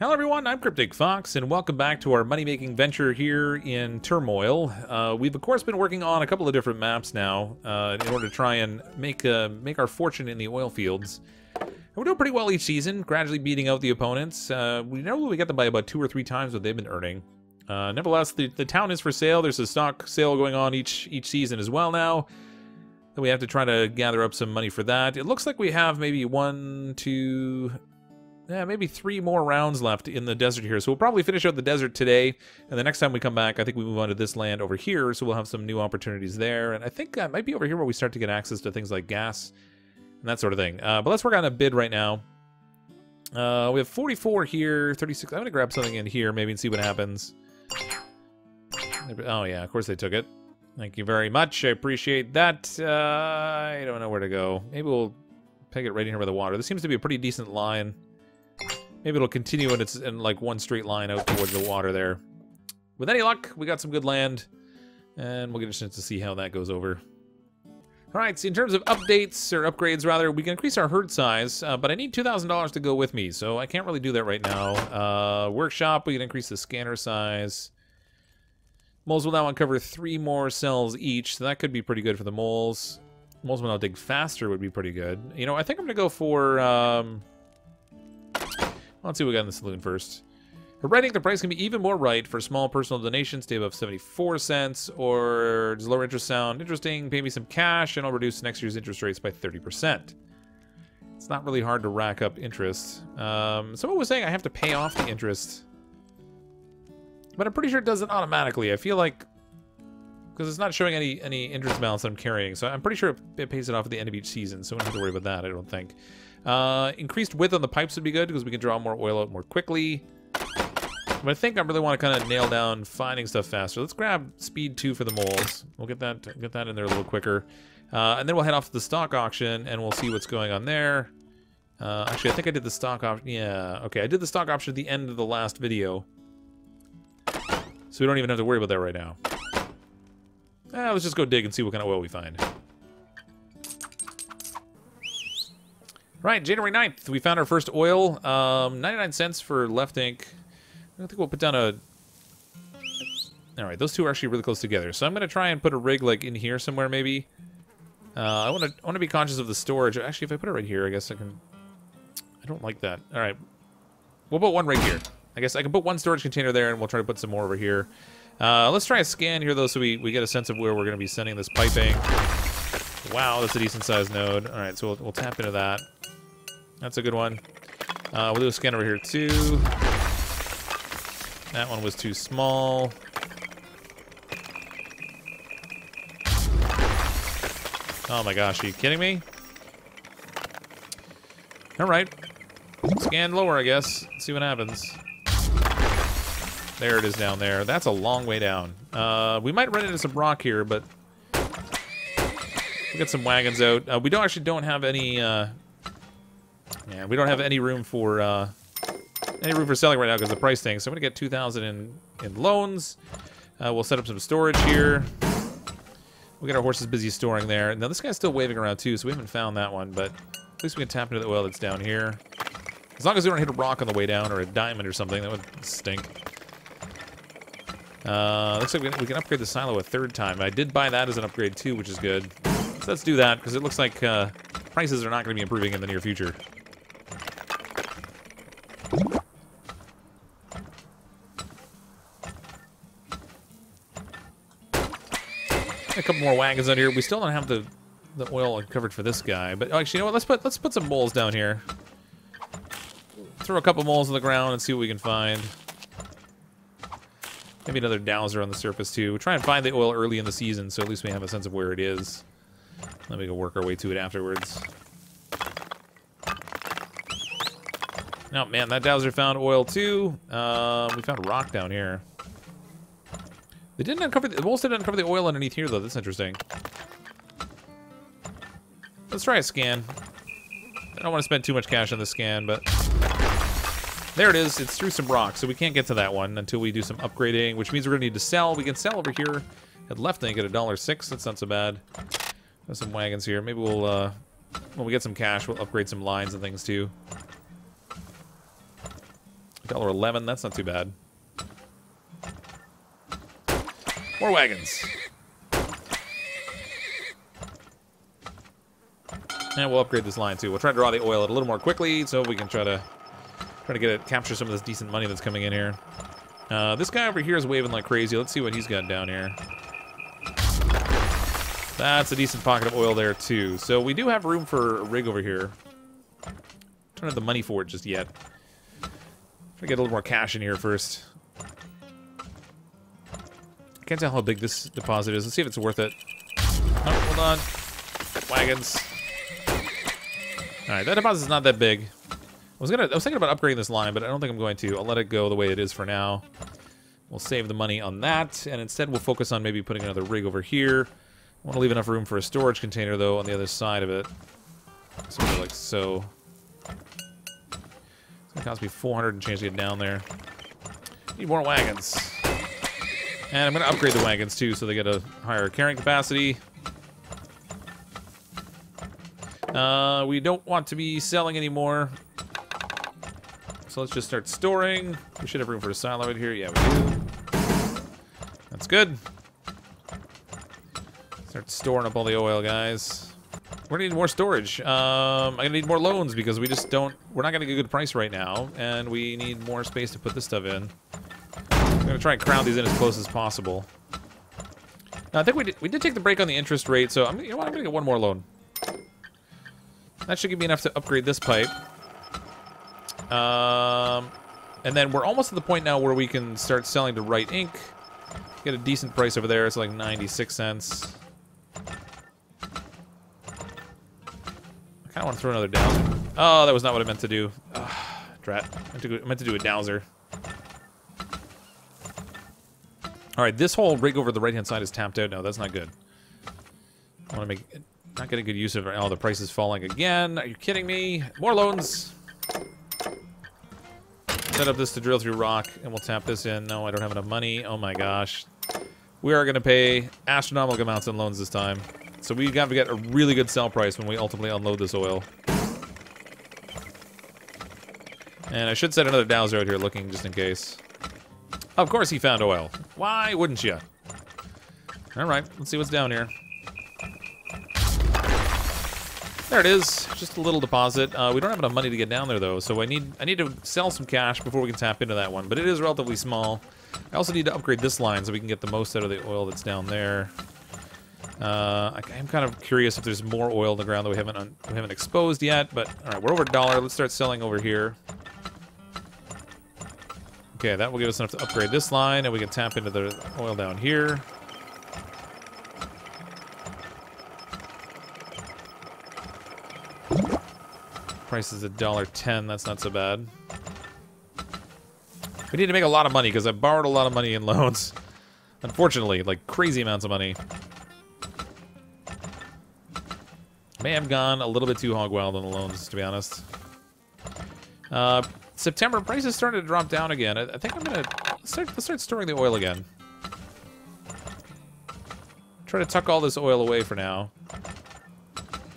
Hello everyone, I'm CrypticFox, and welcome back to our money-making venture here in Turmoil. We've of course been working on a couple of different maps now in order to try and make our fortune in the oil fields. And we're doing pretty well each season, gradually beating out the opponents. We know we get them by about 2 or 3 times what they've been earning. Nevertheless, the town is for sale. There's a stock sale going on each season as well now. And we have to try to gather up some money for that. It looks like we have maybe 1, 2... yeah, maybe 3 more rounds left in the desert here. So we'll probably finish out the desert today. And the next time we come back, I think we move on to this land over here. So we'll have some new opportunities there. And I think it might be over here where we start to get access to things like gas and that sort of thing. But let's work on a bid right now. We have 44 here, 36. I'm going to grab something in here maybe and see what happens. Oh, yeah, of course they took it. Thank you very much. I appreciate that. I don't know where to go. Maybe we'll peg it right in here by the water. This seems to be a pretty decent line. Maybe it'll continue and it's in like one straight line out towards the water there. With any luck, we got some good land, and we'll get a chance to see how that goes over. Alright, so in terms of updates, or upgrades rather, we can increase our herd size, but I need $2,000 to go with me, so I can't really do that right now. Workshop, we can increase the scanner size. Moles will now uncover 3 more cells each, so that could be pretty good for the moles. Moles will now dig faster would be pretty good. You know, I think I'm going to go for... let's see what we got in the saloon first. For writing, the price can be even more right for small personal donations, stay above 74 cents, or does lower interest sound interesting? Pay me some cash, and I'll reduce next year's interest rates by 30%. It's not really hard to rack up interest. Someone was saying I have to pay off the interest. But I'm pretty sure it does it automatically. I feel like... because it's not showing any interest balance that I'm carrying, so I'm pretty sure it pays it off at the end of each season, so we don't have to worry about that, I don't think. Increased width on the pipes would be good because we can draw more oil out more quickly. But I think I really want to kind of nail down finding stuff faster. Let's grab speed 2 for the moles. We'll get that in there a little quicker. And then we'll head off to the stock auction and we'll see what's going on there. Actually, I think I did the stock option. Yeah, okay, I did the stock option at the end of the last video. So we don't even have to worry about that right now. Let's just go dig and see what kind of oil we find. Right, January 9th, we found our first oil. 99 cents for left ink. I think we'll put down a... Alright, those two are actually really close together. So I'm going to try and put a rig like in here somewhere maybe. I want to be conscious of the storage. Actually, if I put it right here, I guess I can... I don't like that. Alright. We'll put one right here. I guess I can put one storage container there and we'll try to put some more over here. Let's try a scan here though so we get a sense of where we're going to be sending this piping. Wow, that's a decent sized node. Alright, so we'll tap into that. That's a good one. We'll do a scan over here too. That one was too small. Oh my gosh, are you kidding me? Alright. Scan lower, I guess. Let's see what happens. There it is down there. That's a long way down. We might run into some rock here, but... we'll get some wagons out. We don't have any... yeah, we don't have any room for selling right now because of the price thing. So I'm gonna get 2,000 in loans. We'll set up some storage here. We'll get our horses busy storing there. Now this guy's still waving around too, so we haven't found that one. But at least we can tap into the oil that's down here. As long as we don't hit a rock on the way down or a diamond or something, that would stink. Looks like we can upgrade the silo a 3rd time. I did buy that as an upgrade too, which is good. So let's do that because it looks like prices are not going to be improving in the near future. A couple more wagons out here. We still don't have the oil uncovered for this guy, but actually, you know what? Let's put some moles down here. Throw a couple moles on the ground and see what we can find. Maybe another dowser on the surface too. We'll try and find the oil early in the season, so at least we have a sense of where it is. Then we can work our way to it afterwards. Oh man, that dowser found oil too. We found rock down here. They didn't uncover the moles didn't uncover the oil underneath here though. That's interesting. Let's try a scan. I don't want to spend too much cash on the scan, but there it is. It's through some rocks, so we can't get to that one until we do some upgrading, which means we're gonna need to sell. We can sell over here at left ink at $1.06. That's not so bad. There's some wagons here. Maybe we'll when we get some cash, we'll upgrade some lines and things too. $1.11, that's not too bad. More wagons. And we'll upgrade this line too. We'll try to draw the oil a little more quickly so we can try to get it, capture some of this decent money that's coming in here. This guy over here is waving like crazy. Let's see what he's got down here. That's a decent pocket of oil there too. So we do have room for a rig over here. Don't have the money for it just yet. Try to get a little more cash in here first. I can't tell how big this deposit is. Let's see if it's worth it. Oh, hold on. Wagons. All right, that deposit is not that big. I was thinking about upgrading this line, but I don't think I'm going to. I'll let it go the way it is for now. We'll save the money on that, and instead we'll focus on maybe putting another rig over here. I want to leave enough room for a storage container, though, on the other side of it. Something like so. It's going to cost me 400 and change to get down there. Need more wagons. And I'm going to upgrade the wagons, too, so they get a higher carrying capacity. We don't want to be selling anymore. So let's just start storing. We should have room for a silo right here. Yeah, we do. That's good. Start storing up all the oil, guys. We're gonna need more storage. I'm gonna need more loans because we just don't. We're not gonna get a good price right now, and we need more space to put this stuff in. I'm gonna try and crowd these in as close as possible. Now, I think we did take the break on the interest rate, so you know what? I'm gonna get one more loan. That should give me enough to upgrade this pipe. And then we're almost at the point now where we can start selling to Right Ink. Get a decent price over there. It's like 96 cents. I kind of want to throw another dowser. Oh, that was not what I meant to do. Drat. I meant to do a dowser. All right, this whole rig over the right-hand side is tapped out now. That's not good. I want to make it, not getting good use of it. Oh, the price is falling again. Are you kidding me? More loans. Set up this to drill through rock, and we'll tap this in. No, I don't have enough money. Oh my gosh. We are going to pay astronomical amounts in loans this time. So we got to get a really good sell price when we ultimately unload this oil. And I should set another dowser out here looking just in case. Of course he found oil. Why wouldn't you? Alright, let's see what's down here. There it is, just a little deposit. We don't have enough money to get down there though, so I need to sell some cash before we can tap into that one. But it is relatively small. I also need to upgrade this line so we can get the most out of the oil that's down there. I'm kind of curious if there's more oil in the ground that we haven't exposed yet. But all right, we're over $1. Let's start selling over here. Okay, that will give us enough to upgrade this line, and we can tap into the oil down here. Price is $1.10. That's not so bad. We need to make a lot of money because I borrowed a lot of money in loans. Unfortunately, like crazy amounts of money. May have gone a little bit too hog wild on the loans, to be honest. September prices started to drop down again. I think I'm gonna start storing the oil again. Try to tuck all this oil away for now.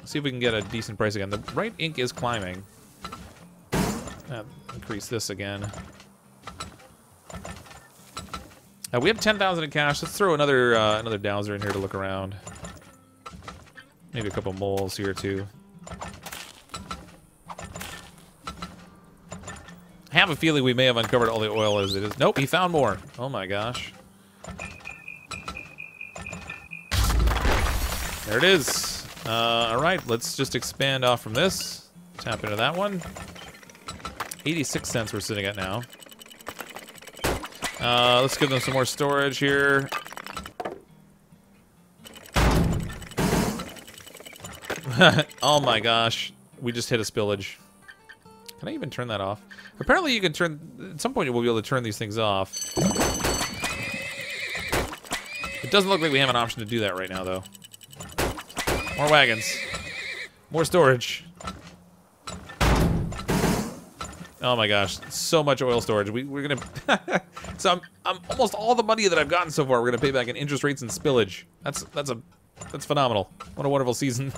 See if we can get a decent price again. The Right Ink is climbing. Increase this again. We have 10,000 in cash. Let's throw another dowser in here to look around. Maybe a couple moles here too. I have a feeling we may have uncovered all the oil as it is. Nope, he found more. Oh my gosh. There it is. Alright, let's just expand off from this. Tap into that one. 86 cents we're sitting at now. Let's give them some more storage here. Oh my gosh. We just hit a spillage. Can I even turn that off? Apparently you can turn... At some point we'll be able to turn these things off. It doesn't look like we have an option to do that right now, though. More wagons. More storage. Oh my gosh, so much oil storage. We're gonna... So I'm almost all the money that I've gotten so far, we're gonna pay back in interest rates and spillage. That's phenomenal. What a wonderful season.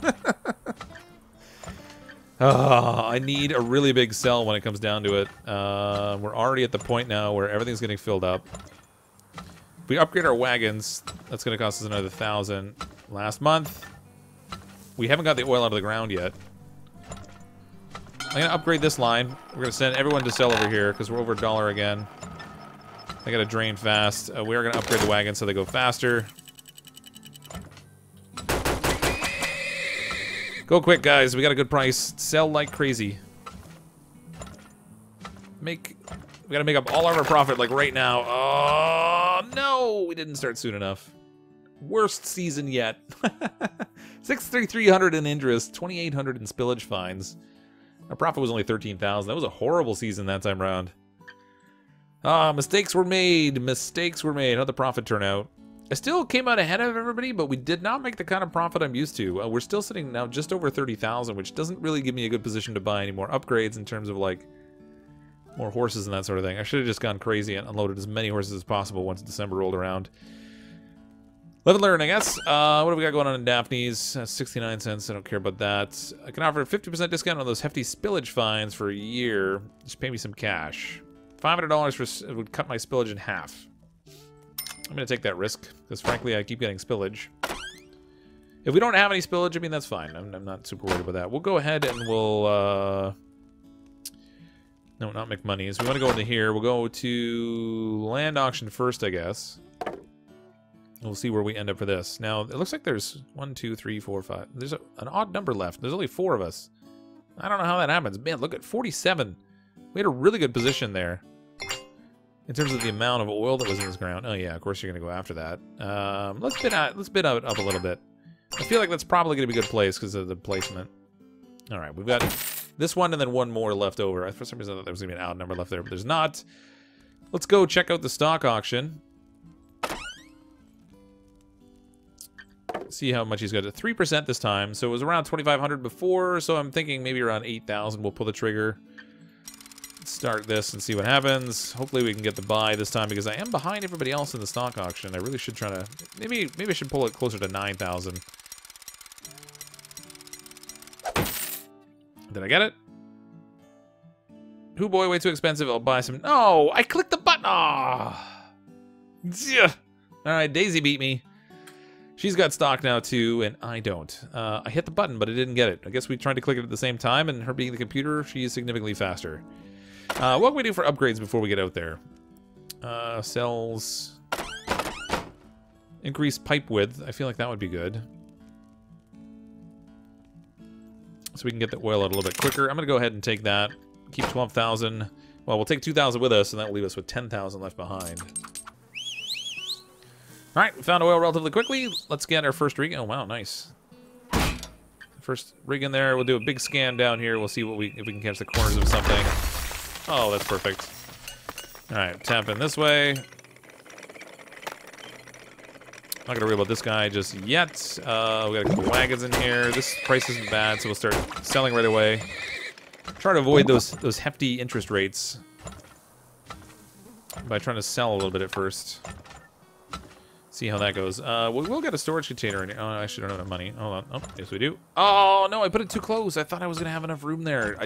I need a really big sell when it comes down to it. We're already at the point now where everything's getting filled up. If we upgrade our wagons, that's going to cost us another 1,000. Last month, we haven't got the oil out of the ground yet. I'm going to upgrade this line. We're going to send everyone to sell over here because we're over $1 again. They got to drain fast. We are going to upgrade the wagons so they go faster. Go quick, guys. We got a good price. Sell like crazy. We got to make up all of our profit like right now. Oh, no. We didn't start soon enough. Worst season yet. 6,300 in interest, 2,800 in spillage fines. Our profit was only 13,000. That was a horrible season that time around. Mistakes were made. Mistakes were made. How'd the profit turn out? I still came out ahead of everybody, but we did not make the kind of profit I'm used to. We're still sitting now just over 30,000, which doesn't really give me a good position to buy any more upgrades in terms of, like, more horses and that sort of thing. I should have just gone crazy and unloaded as many horses as possible once December rolled around. Live and learn, I guess. What do we got going on in Daphne's? 69 cents. I don't care about that. I can offer a 50% discount on those hefty spillage fines for a year. Just pay me some cash. $500 would cut my spillage in half. I'm going to take that risk, because frankly, I keep getting spillage. If we don't have any spillage, I mean, that's fine. I'm not super worried about that. We'll go ahead and we'll... No, not McMunnies. We want to go into here. We'll go to land auction first, I guess. We'll see where we end up for this. Now, it looks like there's 1, 2, 3, 4, 5. There's an odd number left. There's only 4 of us. I don't know how that happens. Man, look at 47. We had a really good position there. In terms of the amount of oil that was in this ground. Oh yeah, of course you're gonna go after that. Let's bid out up a little bit. I feel like that's probably gonna be a good place because of the placement. All right, we've got this one and then one more left over. For some reason I thought there was gonna be an odd number left there, but there's not. Let's go check out the stock auction. See how much he's got. 3% this time, so it was around 2,500 before. So I'm thinking maybe around 8,000. We'll pull the trigger. Start this and see what happens. Hopefully we can get the buy this time because I am behind everybody else in the stock auction. I really should try to... Maybe I should pull it closer to 9,000. Did I get it? Hoo boy, way too expensive. I'll buy some... No! I clicked the button! Ah! Oh. Alright, Daisy beat me. She's got stock now too, and I don't. I hit the button, but I didn't get it. I guess we tried to click it at the same time, and her being the computer, she is significantly faster. What can we do for upgrades before we get out there? Cells. Increase pipe width. I feel like that would be good. So we can get the oil out a little bit quicker. I'm going to go ahead and take that. Keep 12,000. Well, we'll take 2,000 with us, and that will leave us with 10,000 left behind. Alright, we found oil relatively quickly. Let's get our first rig. Oh, wow, nice. First rig in there. We'll do a big scan down here. We'll see what if we can catch the corners of something. Oh, that's perfect. Alright, tap in this way. Not gonna worry about this guy just yet. We got a couple wagons in here. This price isn't bad, so we'll start selling right away. Try to avoid those hefty interest rates by trying to sell a little bit at first. See how that goes. We'll get a storage container in here. Oh, I actually don't have enough money. Hold on. Oh, yes we do. Oh, no, I put it too close. I thought I was gonna have enough room there.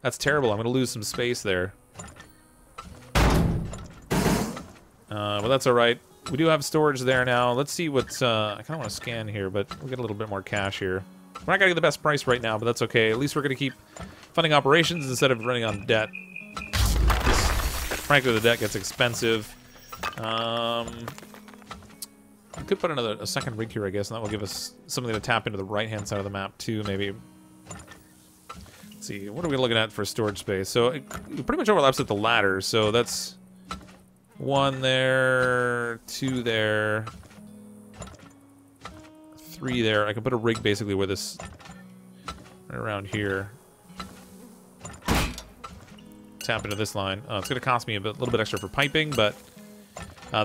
That's terrible. I'm gonna lose some space there. Well, that's all right. We do have storage there now. Let's see what... I kind of want to scan here, but we'll get a little bit more cash here. We're not going to get the best price right now, but that's okay. At least we're going to keep funding operations instead of running on debt. Frankly, the debt gets expensive. I could put a second rig here, I guess, and that will give us something to tap into the right-hand side of the map, too, maybe. Let's see, what are we looking at for storage space? So it pretty much overlaps with the ladder, so that's 1 there, 2 there, 3 there. I can put a rig basically where this, right around here. Tap into this line. It's going to cost me a little bit extra for piping, but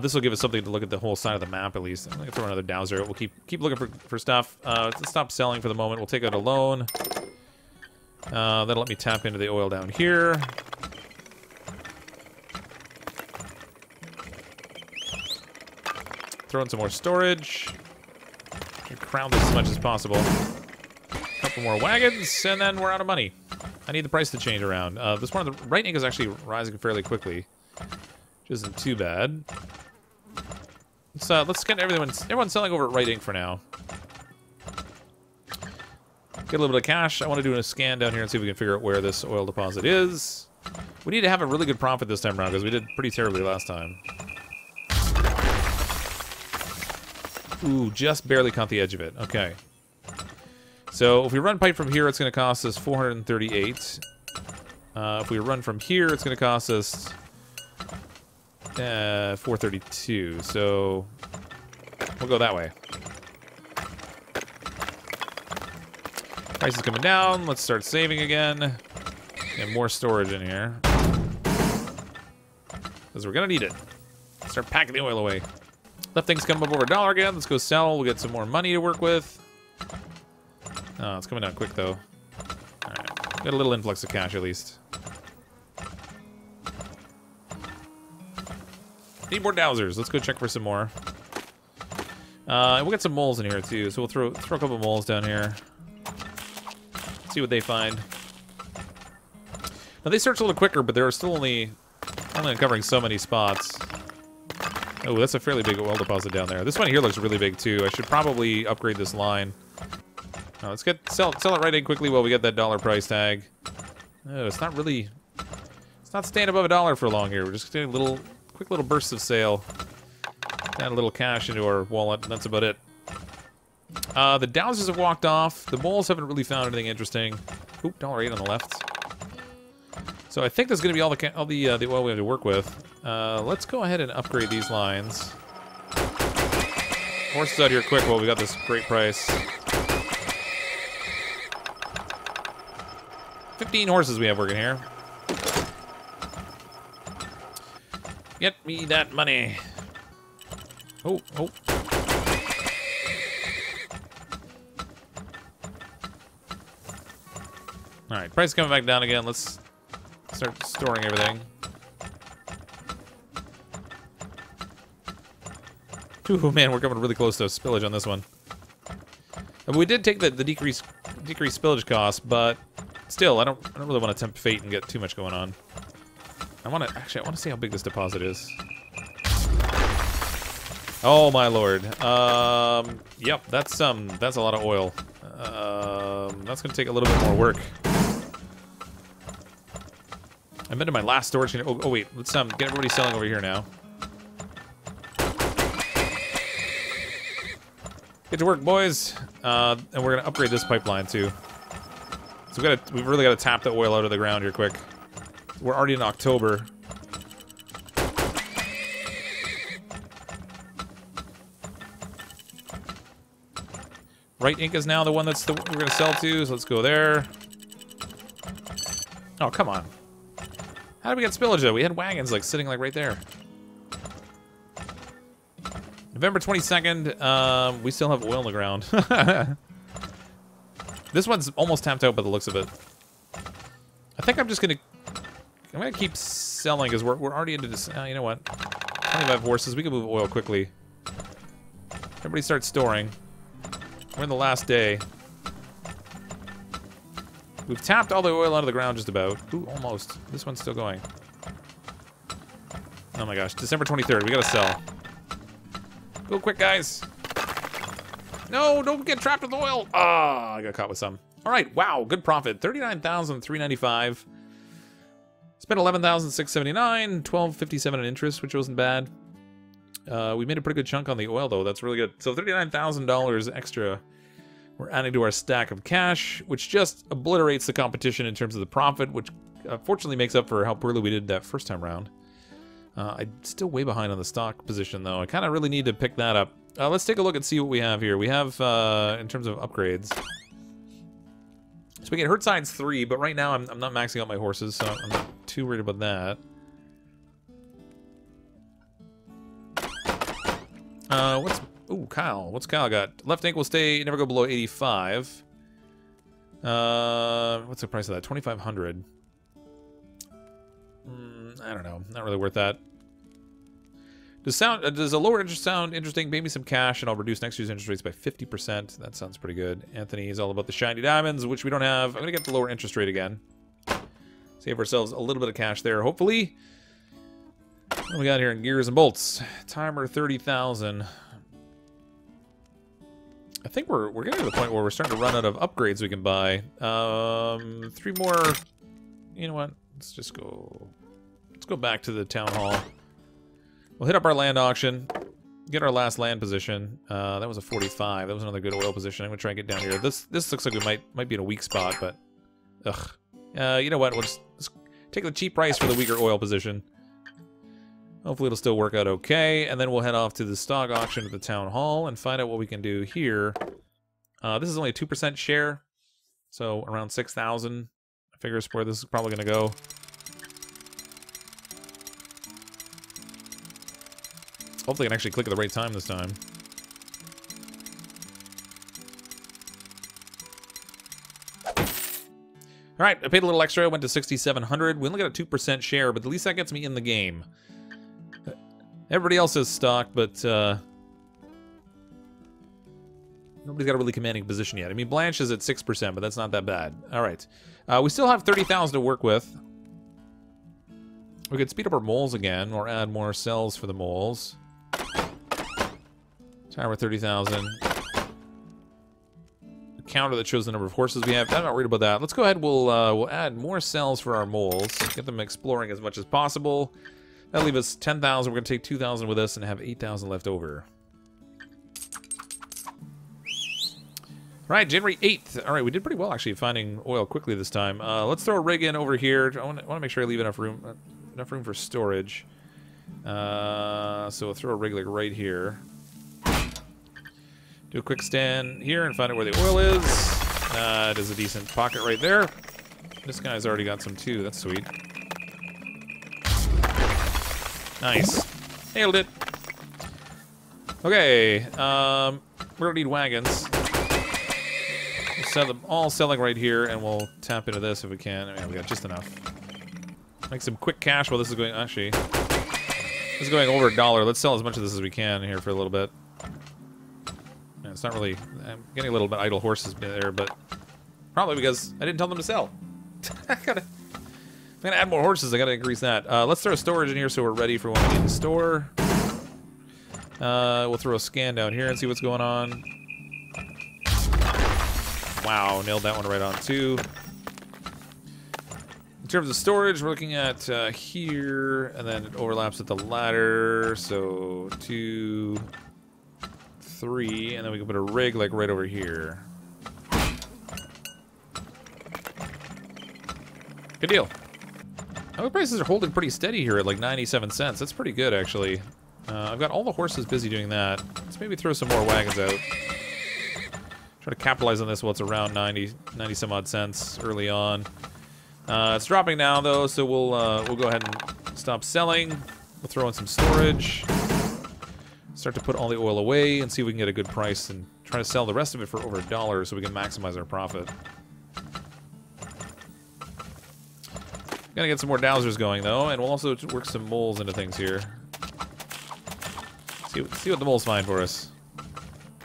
this will give us something to look at the whole side of the map at least. I'm going to throw another dowser. We'll keep looking for stuff. Let's stop selling for the moment. We'll take out a loan. That'll let me tap into the oil down here. Throw in some more storage. Crowd this as much as possible. Oh, couple more wagons, and then we're out of money. I need the price to change around. This one, the right ink is actually rising fairly quickly, which isn't too bad. Let's get everyone's selling over at right ink for now. Get a little bit of cash. I want to do a scan down here and see if we can figure out where this oil deposit is. We need to have a really good profit this time around because we did pretty terribly last time. Ooh, just barely caught the edge of it. Okay. So if we run pipe from here, it's going to cost us 438. If we run from here, it's going to cost us 432. So we'll go that way. Price is coming down. Let's start saving again. Get more storage in here. Because we're going to need it. Start packing the oil away. Left things come up over $1 again. Let's go sell. We'll get some more money to work with. Oh, it's coming down quick, though. Alright. Got a little influx of cash, at least. Need more dowsers. Let's go check for some more. We'll get some moles in here, too. So we'll throw a couple moles down here. See what they find. Now, they search a little quicker, but they're still only uncovering so many spots. Oh, that's a fairly big oil deposit down there. This one here looks really big, too. I should probably upgrade this line. Let's sell it right in quickly while we get that $1 price tag. Oh, it's not staying above $1 for long here. We're just getting quick little bursts of sale. Add a little cash into our wallet, and that's about it. The dowsers have walked off. The moles haven't really found anything interesting. Oop, $1.08 on the left. So I think that's going to be all the oil we have to work with. Let's go ahead and upgrade these lines. Horses out here quick while we got this great price. 15 horses we have working here. Get me that money. Oh. Alright, price coming back down again. Let's start storing everything. Ooh, man, we're coming really close to spillage on this one. We did take the decreased spillage cost, but still, I don't really want to tempt fate and get too much going on. I want to see how big this deposit is. Oh my lord. Yep, that's a lot of oil. That's gonna take a little bit more work. I'm into my last storage unit. Oh wait, let's get everybody selling over here now. Get to work, boys. And we're gonna upgrade this pipeline too. So we've really got to tap the oil out of the ground here quick. We're already in October. Right ink is now the one we're gonna sell to, so let's go there. Oh, come on. How did we get spillage though? We had wagons sitting right there. November 22nd, we still have oil in the ground. This one's almost tapped out by the looks of it. I think I'm gonna keep selling because we're already into this. You know what? 25 horses. We can move oil quickly. Everybody start storing. We're in the last day. We've tapped all the oil out of the ground just about. Ooh, almost. This one's still going. Oh my gosh. December 23rd. We gotta sell. Go quick, guys. No, don't get trapped with oil. Ah, I got caught with some. All right, wow, good profit. 39,395. Spent 11,679. 12.57 in interest, which wasn't bad. We made a pretty good chunk on the oil, though. That's really good. So $39,000 extra we're adding to our stack of cash, which just obliterates the competition in terms of the profit, which fortunately makes up for how poorly we did that first time round. I'm still way behind on the stock position, though. I kind of really need to pick that up. Let's take a look and see what we have here. We have, in terms of upgrades. So we get herd size 3, but right now I'm not maxing out my horses, so I'm not too worried about that. Ooh, Kyle. What's Kyle got? Left ankle will stay, never go below 85. What's the price of that? 2,500. I don't know. Not really worth that. Does a lower interest sound interesting? Pay me some cash and I'll reduce next year's interest rates by 50%. That sounds pretty good. Anthony is all about the shiny diamonds, which we don't have. I'm gonna get the lower interest rate again. Save ourselves a little bit of cash there, hopefully. What do we got here in gears and bolts? Timer 30,000. I think we're getting to the point where we're starting to run out of upgrades we can buy. 3 more. You know what? Let's just go. Let's go back to the town hall. We'll hit up our land auction. Get our last land position. That was a 45. That was another good oil position. I'm gonna try and get down here. This looks like we might be in a weak spot, but ugh. You know what? We'll just take the cheap price for the weaker oil position. Hopefully it'll still work out okay, and then we'll head off to the stock auction at the town hall and find out what we can do here. This is only a 2% share, so around 6,000. I figure is where this is probably going to go. Hopefully I can actually click at the right time this time. Alright, I paid a little extra, went to 6,700. We only got a 2% share, but at least that gets me in the game. Everybody else has stock, but nobody's got a really commanding position yet. I mean, Blanche is at 6%, but that's not that bad. Alright. We still have 30,000 to work with. We could speed up our moles again, or add more cells for the moles. Timer 30,000. Counter that shows the number of horses we have. I'm not worried about that. Let's go ahead. We'll add more cells for our moles. Get them exploring as much as possible. That'll leave us 10,000. We're going to take 2,000 with us and have 8,000 left over. All right, January 8th. All right, we did pretty well actually finding oil quickly this time. Let's throw a rig in over here. I want to make sure I leave enough room for storage. So we'll throw a rig like right here. Do a quick stand here and find out where the oil is. It is a decent pocket right there. This guy's already got some too. That's sweet. Nice. Nailed it. Okay. We're gonna need wagons. We'll sell them all selling right here, and we'll tap into this if we can. I mean, we got just enough. Make some quick cash while this is going. Actually, this is going over $1. Let's sell as much of this as we can here for a little bit. It's not really... I'm getting a little bit idle horses there, but probably because I didn't tell them to sell. I'm gonna add more horses. I gotta increase that. Let's throw storage in here so we're ready for when we need to store. We'll throw a scan down here and see what's going on. Wow, nailed that one right on too. In terms of storage, we're looking at here, and then it overlaps with the ladder. So 2... 3, and then we can put a rig like right over here. Good deal. Oil prices are holding pretty steady here at like 97 cents. That's pretty good, actually. I've got all the horses busy doing that. Let's maybe throw some more wagons out. Try to capitalize on this while it's around 90 some odd cents early on. It's dropping now though, so we'll go ahead and stop selling. We'll throw in some storage. Start to put all the oil away and see if we can get a good price and try to sell the rest of it for over $1 so we can maximize our profit. Gotta get some more dowsers going though, and we'll also work some moles into things here. See what the moles find for us.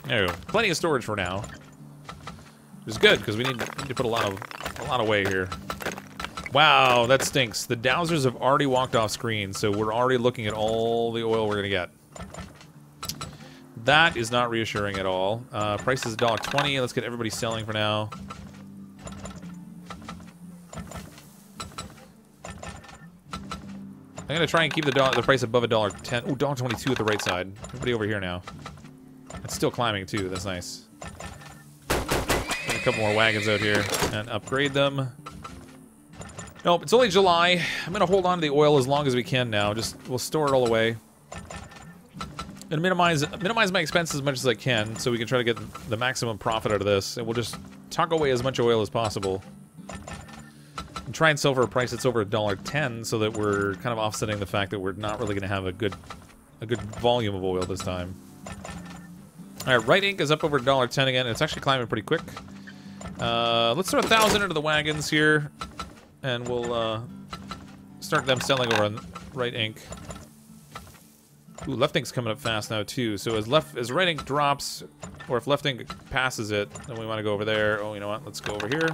There we go. Plenty of storage for now. Which is good because we need to put a lot away here. Wow, that stinks. The dowsers have already walked off screen, so we're already looking at all the oil we're gonna get. That is not reassuring at all. Price is $1.20. Let's get everybody selling for now. I'm gonna try and keep the price above $1.10. Oh, $1.22 at the right side. Everybody over here now. It's still climbing too. That's nice. Get a couple more wagons out here and upgrade them. Nope, it's only July. I'm gonna hold on to the oil as long as we can now. We'll store it all away. And minimize my expenses as much as I can, so we can try to get the maximum profit out of this. And we'll just tuck away as much oil as possible. And try and sell for a price that's over $1.10, so that we're kind of offsetting the fact that we're not really going to have a good volume of oil this time. All right, right ink is up over $1.10 again. It's actually climbing pretty quick. Let's throw 1,000 into the wagons here, and we'll start them selling over on right ink. Ooh, left ink's coming up fast now too. So as right ink drops, or if left ink passes it, then we want to go over there. Oh, you know what? Let's go over here.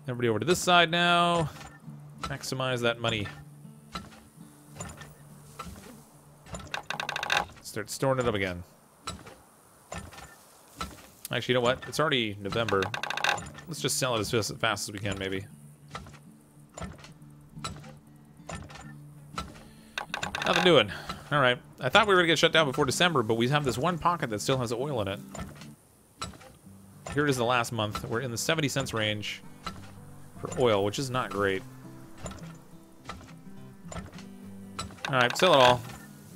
Everybody over to this side now. Maximize that money. Start storing it up again. Actually, you know what? It's already November. Let's just sell it as fast as we can, maybe. Nothing doing. All right. I thought we were going to get shut down before December, but we have this one pocket that still has oil in it. Here it is the last month. We're in the 70 cents range for oil, which is not great. All right, sell it all.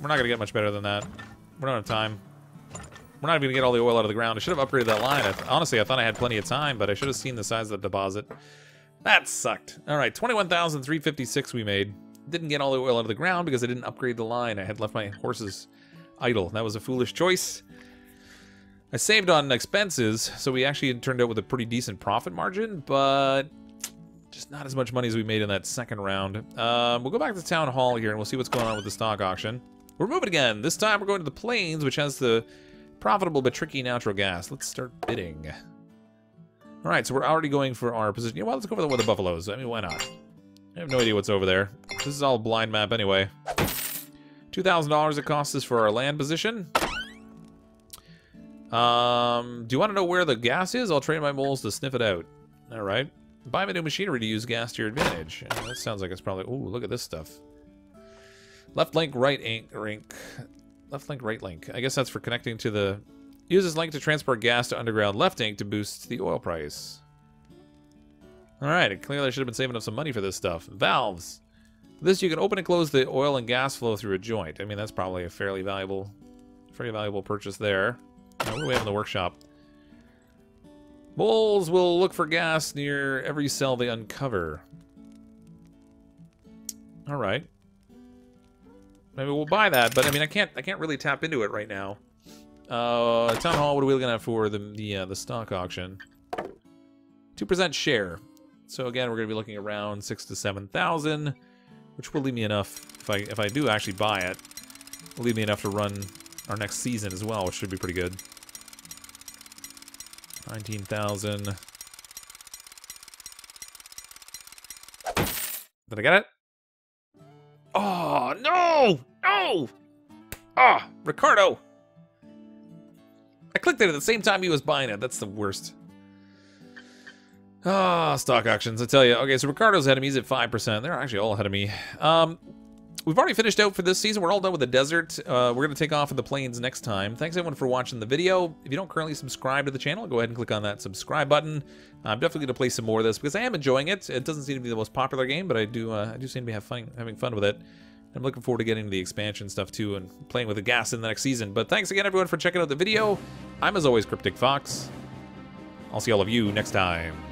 We're not going to get much better than that. We don't have time. We're not even going to get all the oil out of the ground. I should have upgraded that line. Honestly, I thought I had plenty of time, but I should have seen the size of the deposit. That sucked. All right, 21,356 we made. Didn't get all the oil out of the ground because I didn't upgrade the line. I had left my horses idle. That was a foolish choice. I saved on expenses, so we actually turned out with a pretty decent profit margin, but just not as much money as we made in that second round. We'll go back to Town Hall here, and we'll see what's going on with the stock auction. We're moving again. This time we're going to the Plains, which has the profitable but tricky natural gas. Let's start bidding. All right, so we're already going for our position. Yeah, well, let's go for the Weather Buffaloes. I mean, why not? I have no idea what's over there. This is all blind map anyway. $2,000 it costs us for our land position. Do you want to know where the gas is? I'll train my moles to sniff it out. All right. Buy me new machinery to use gas to your advantage. That sounds like it's probably... Ooh, look at this stuff. Left link, right link. Left link, right link. I guess that's for connecting to the... Use this link to transport gas to underground left ink to boost the oil price. Alright, clearly I should have been saving up some money for this stuff. Valves. This, you can open and close the oil and gas flow through a joint. I mean, that's probably a fairly valuable purchase there. What do we have in the workshop? Moles will look for gas near every cell they uncover. Alright. Maybe we'll buy that, but I mean, I can't really tap into it right now. Town Hall, what are we looking at for the stock auction? 2% share. So again, we're going to be looking around 6,000 to 7,000, which will leave me enough if I do actually buy it. Will leave me enough to run our next season as well, which should be pretty good. 19,000. Did I get it? Oh no! No! Ah, Ricardo! I clicked it at the same time he was buying it. That's the worst. Ah, stock auctions, I tell you. Okay, so Ricardo's ahead of me. He's at 5%. They're actually all ahead of me. We've already finished out for this season. We're all done with the desert. We're going to take off in the plains next time. Thanks, everyone, for watching the video. If you don't currently subscribe to the channel, go ahead and click on that subscribe button. I'm definitely going to play some more of this because I am enjoying it. It doesn't seem to be the most popular game, but I do seem to be having fun with it. I'm looking forward to getting into the expansion stuff, too, and playing with the gas in the next season. But thanks again, everyone, for checking out the video. I'm, as always, CrypticFox. I'll see all of you next time.